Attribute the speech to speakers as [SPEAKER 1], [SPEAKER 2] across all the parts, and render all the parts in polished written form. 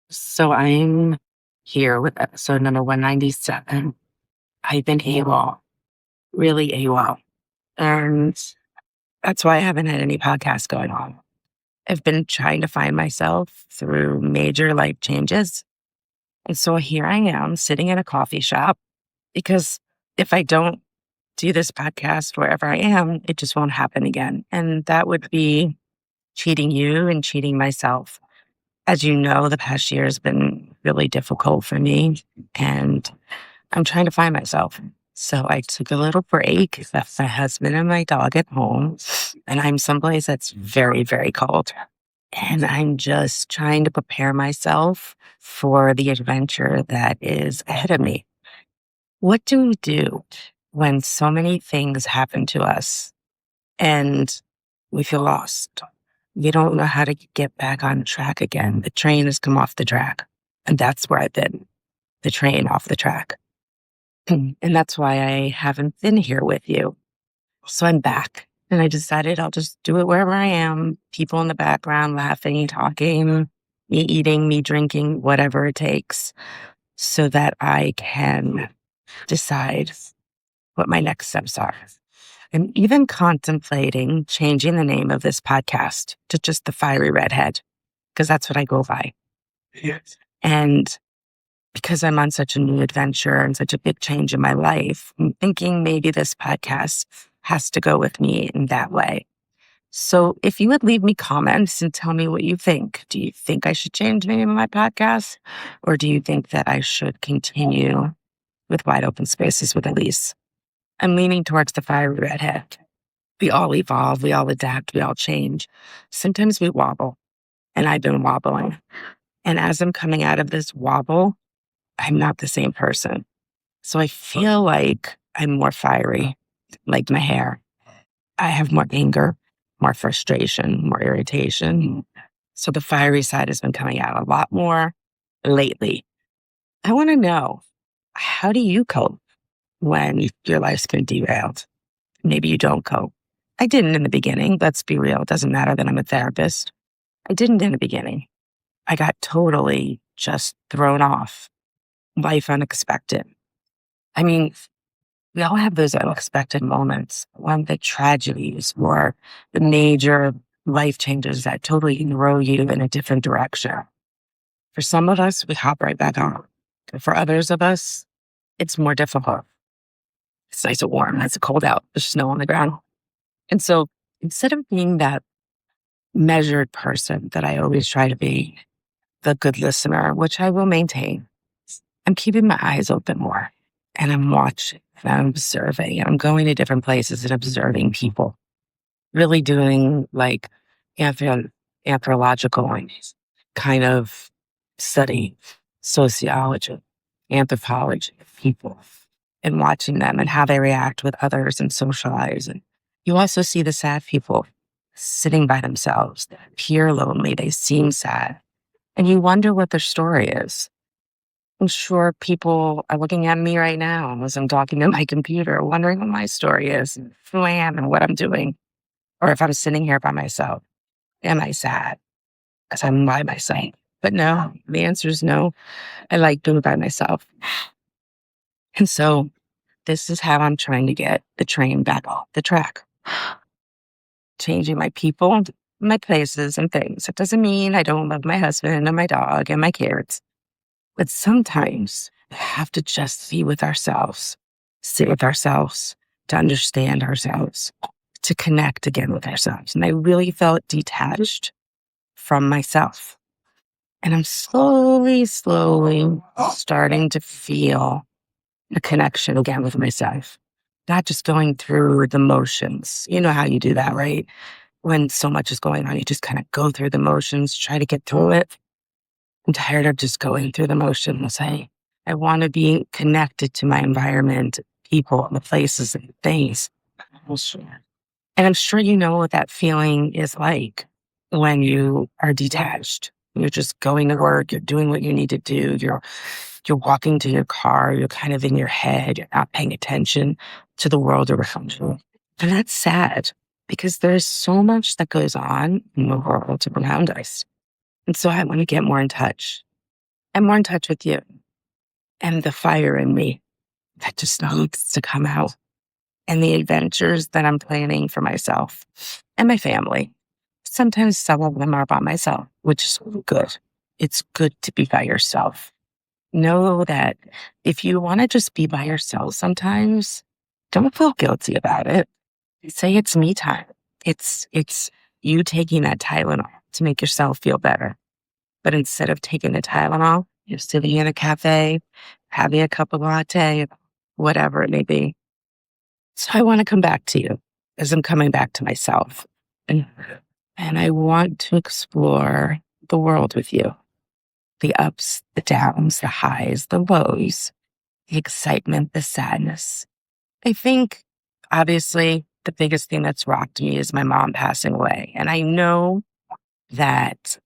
[SPEAKER 1] So I'm here with episode number 197. I've been AWOL, really AWOL. And that's why I haven't had any podcasts going on. I've been trying to find myself through major life changes. And so here I am sitting in a coffee shop because if I don't do this podcast wherever I am, it just won't happen again. And that would be cheating you and cheating myself. As you know, the past year has been really difficult for me, and I'm trying to find myself. So I took a little break, left my husband and my dog at home, and I'm someplace that's very, very cold. And I'm just trying to prepare myself for the adventure that is ahead of me. What do we do when so many things happen to us and we feel lost? You don't know how to get back on track again. The train has come off the track. And that's where I've been, the train off the track. And that's why I haven't been here with you. So I'm back. And I decided I'll just do it wherever I am. People in the background laughing, talking, me eating, me drinking, whatever it takes, so that I can decide what my next steps are. I'm even contemplating changing the name of this podcast to just The Fiery Redhead, because that's what I go by. Yes. And because I'm on such a new adventure and such a big change in my life, I'm thinking maybe this podcast has to go with me in that way. So if you would leave me comments and tell me what you think. Do you think I should change the name of my podcast? Or do you think that I should continue with Wide Open Spaces with Elise? I'm leaning towards The Fiery Redhead. We all evolve, we all adapt, we all change. Sometimes we wobble, and I've been wobbling. And as I'm coming out of this wobble, I'm not the same person. So I feel like I'm more fiery, like my hair. I have more anger, more frustration, more irritation. So the fiery side has been coming out a lot more lately. I want to know, how do you cope when your life's been derailed? Maybe you don't cope. I didn't in the beginning. Let's be real. It doesn't matter that I'm a therapist. I didn't in the beginning. I got totally just thrown off. Life unexpected. I mean, we all have those unexpected moments, when the tragedies or the major life changes that totally throw you in a different direction. For some of us, we hop right back on. For others of us, it's more difficult. It's nice and warm. It's cold out. There's snow on the ground. And so instead of being that measured person that I always try to be, the good listener, which I will maintain, I'm keeping my eyes open more. And I'm watching and I'm observing. And I'm going to different places and observing people. Really doing like anthropological kind of study, sociology, anthropology of people, and watching them and how they react with others and socialize. And you also see the sad people sitting by themselves. They appear lonely. They seem sad. And you wonder what their story is. I'm sure people are looking at me right now as I'm talking to my computer, wondering what my story is, and who I am and what I'm doing. Or if I'm sitting here by myself, am I sad because I'm by myself? But no, the answer is no. I like being by myself. And so this is how I'm trying to get the train back off the track. Changing my people, my places, and things. It doesn't mean I don't love my husband and my dog and my kids. But sometimes we have to just be with ourselves, sit with ourselves, to understand ourselves, to connect again with ourselves. And I really felt detached from myself. And I'm slowly starting to feel a connection again with myself. Not just going through the motions. You know how you do that, right? When so much is going on, you just kind of go through the motions, try to get through it. I'm tired of just going through the motions. I want to be connected to my environment, people, the places, and things. And I'm sure you know what that feeling is like when you are detached. You're just going to work. You're doing what you need to do. You're walking to your car. You're kind of in your head. You're not paying attention to the world around you. And that's sad because there's so much that goes on in the world around us. And so I want to get more in touch and more in touch with you and the fire in me that just needs to come out and the adventures that I'm planning for myself and my family. Sometimes some of them are by myself, which is good. It's good to be by yourself. Know that if you want to just be by yourself sometimes, don't feel guilty about it. Say it's me time. It's you taking that Tylenol to make yourself feel better. But instead of taking the Tylenol, you're sitting in a cafe, having a cup of latte, whatever it may be. So I want to come back to you as I'm coming back to myself. And, and I want to explore the world with you. The ups, the downs, the highs, the lows, the excitement, the sadness. I think, obviously, the biggest thing that's rocked me is my mom passing away. And I know that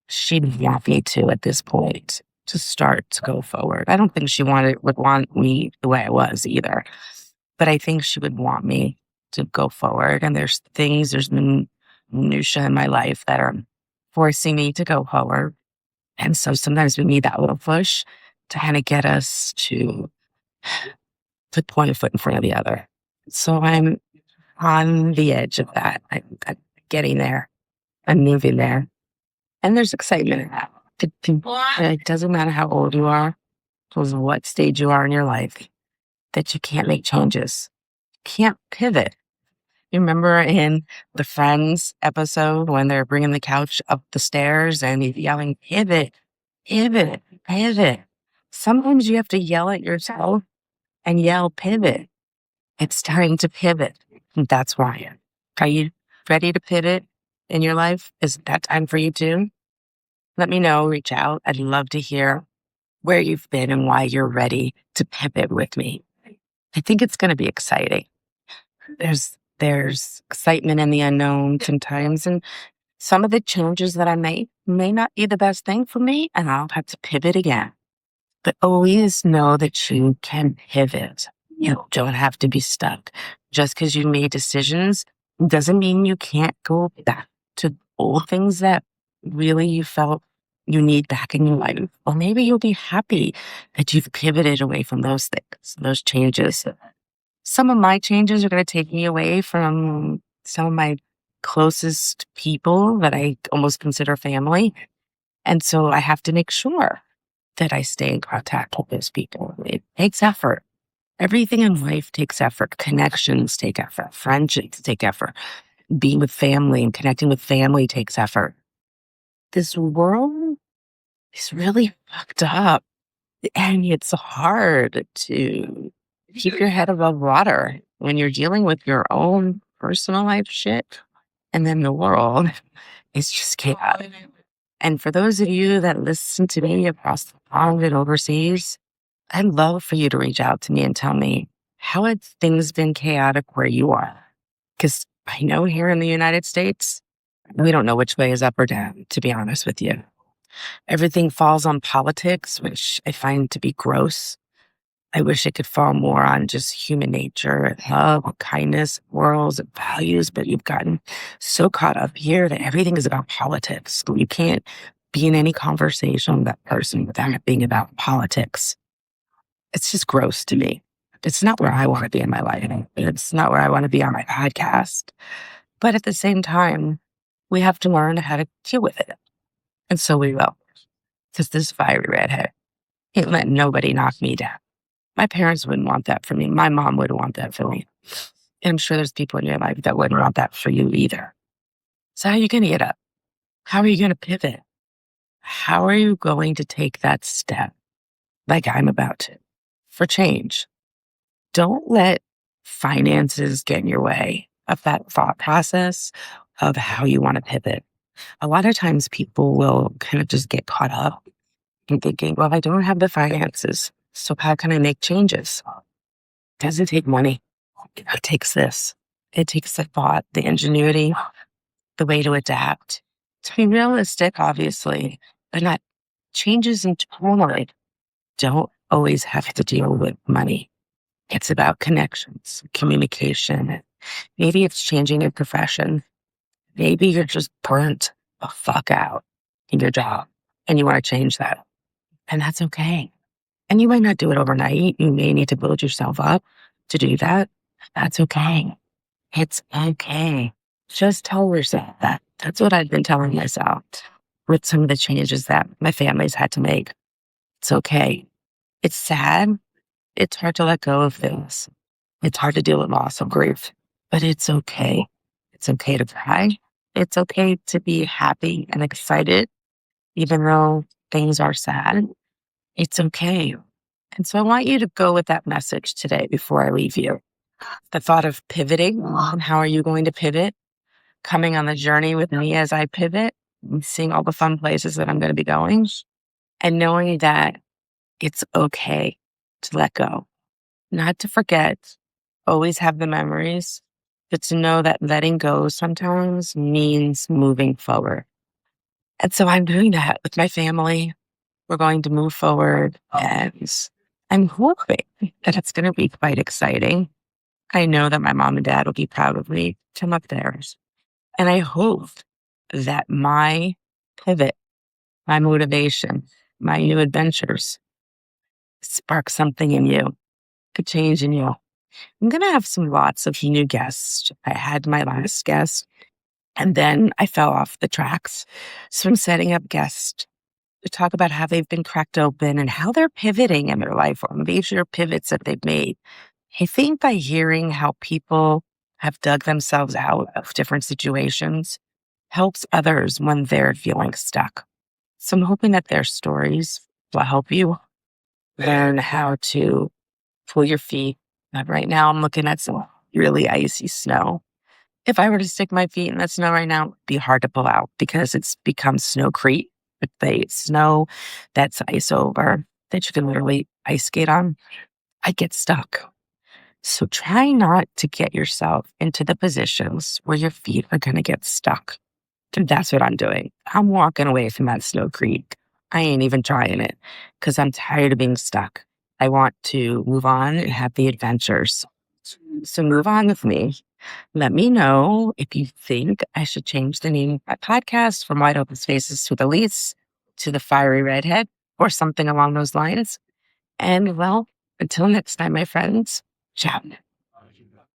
[SPEAKER 1] she'd want me to, at this point, to start to go forward. I don't think she would want me the way I was either. But I think she would want me to go forward. And there's minutia in my life that are forcing me to go forward. And so sometimes we need that little push to kind of get us to put one foot in front of the other. So I'm on the edge of that. I'm getting there. I'm moving there. And there's excitement in that. It doesn't matter how old you are, or what stage you are in your life, that you can't make changes. Can't pivot. You remember in the Friends episode when they're bringing the couch up the stairs and he's yelling, pivot, pivot, pivot. Sometimes you have to yell at yourself and yell, pivot. It's time to pivot. And that's why I am. Are you ready to pivot in your life? Is that time for you too? Let me know, reach out. I'd love to hear where you've been and why you're ready to pivot with me. I think it's going to be exciting. There's excitement in the unknown sometimes, and some of the changes that I make may not be the best thing for me, and I'll have to pivot again. But always know that you can pivot. You don't have to be stuck. Just because you made decisions doesn't mean you can't go back to old things that really you felt you need back in your life. Or maybe you'll be happy that you've pivoted away from those things, those changes. Some of my changes are going to take me away from some of my closest people that I almost consider family. And so I have to make sure that I stay in contact with those people. It takes effort. Everything in life takes effort. Connections take effort. Friendships take effort. Being with family and connecting with family takes effort. This world is really fucked up. And it's hard to keep your head above water when you're dealing with your own personal life shit. And then the world is just chaotic. And for those of you that listen to me across the pond and overseas, I'd love for you to reach out to me and tell me, how have things been chaotic where you are? Because I know here in the United States, we don't know which way is up or down, to be honest with you. Everything falls on politics, which I find to be gross. I wish it could fall more on just human nature and love and kindness, morals and values, but you've gotten so caught up here that everything is about politics. You can't be in any conversation with that person without it being about politics. It's just gross to me. It's not where I want to be in my life. It's not where I want to be on my podcast. But at the same time, we have to learn how to deal with it. And so we will. Because this fiery redhead ain't let nobody knock me down. My parents wouldn't want that for me. My mom wouldn't want that for me. And I'm sure there's people in your life that wouldn't want that for you either. So how are you going to get up? How are you going to pivot? How are you going to take that step like I'm about to for change? Don't let finances get in your way of that thought process of how you want to pivot. A lot of times people will kind of just get caught up in thinking, well, I don't have the finances, so how can I make changes? It doesn't take money. It takes this. It takes the thought, the ingenuity, the way to adapt, to be realistic, obviously, but not changes internally. Don't always have to deal with money. It's about connections, communication. Maybe it's changing your profession. Maybe you're just burnt the fuck out in your job and you want to change that. And that's okay. And you might not do it overnight. You may need to build yourself up to do that. That's okay. It's okay. Just tell yourself that. That's what I've been telling myself with some of the changes that my family's had to make. It's okay. It's sad. It's hard to let go of things. It's hard to deal with loss or grief, but it's okay. It's okay to cry. It's okay to be happy and excited, even though things are sad. It's okay. And so I want you to go with that message today before I leave you. The thought of pivoting and how are you going to pivot, coming on the journey with me as I pivot, and seeing all the fun places that I'm going to be going, and knowing that it's okay to let go, not to forget, always have the memories, but to know that letting go sometimes means moving forward. And so I'm doing that with my family. We're going to move forward, and I'm hoping that it's going to be quite exciting. I know that my mom and dad will be proud of me to look theirs. And I hope that my pivot, my motivation, my new adventures spark something in you, a change in you. I'm going to have some lots of new guests. I had my last guest and then I fell off the tracks. So I'm setting up guests to talk about how they've been cracked open and how they're pivoting in their life or major pivots that they've made. I think by hearing how people have dug themselves out of different situations helps others when they're feeling stuck. So I'm hoping that their stories will help you learn how to pull your feet. Right now, I'm looking at some really icy snow. If I were to stick my feet in that snow right now, it'd be hard to pull out because it's become snowcrete. But the snow that's ice over that you can literally ice skate on, I get stuck. So try not to get yourself into the positions where your feet are going to get stuck. And that's what I'm doing. I'm walking away from that snowcrete. I ain't even trying it because I'm tired of being stuck. I want to move on and have the adventures. So move on with me. Let me know if you think I should change the name of my podcast from Wide Open Spaces with Elise to The Fiery Redhead or something along those lines. And well, until next time, my friends, ciao.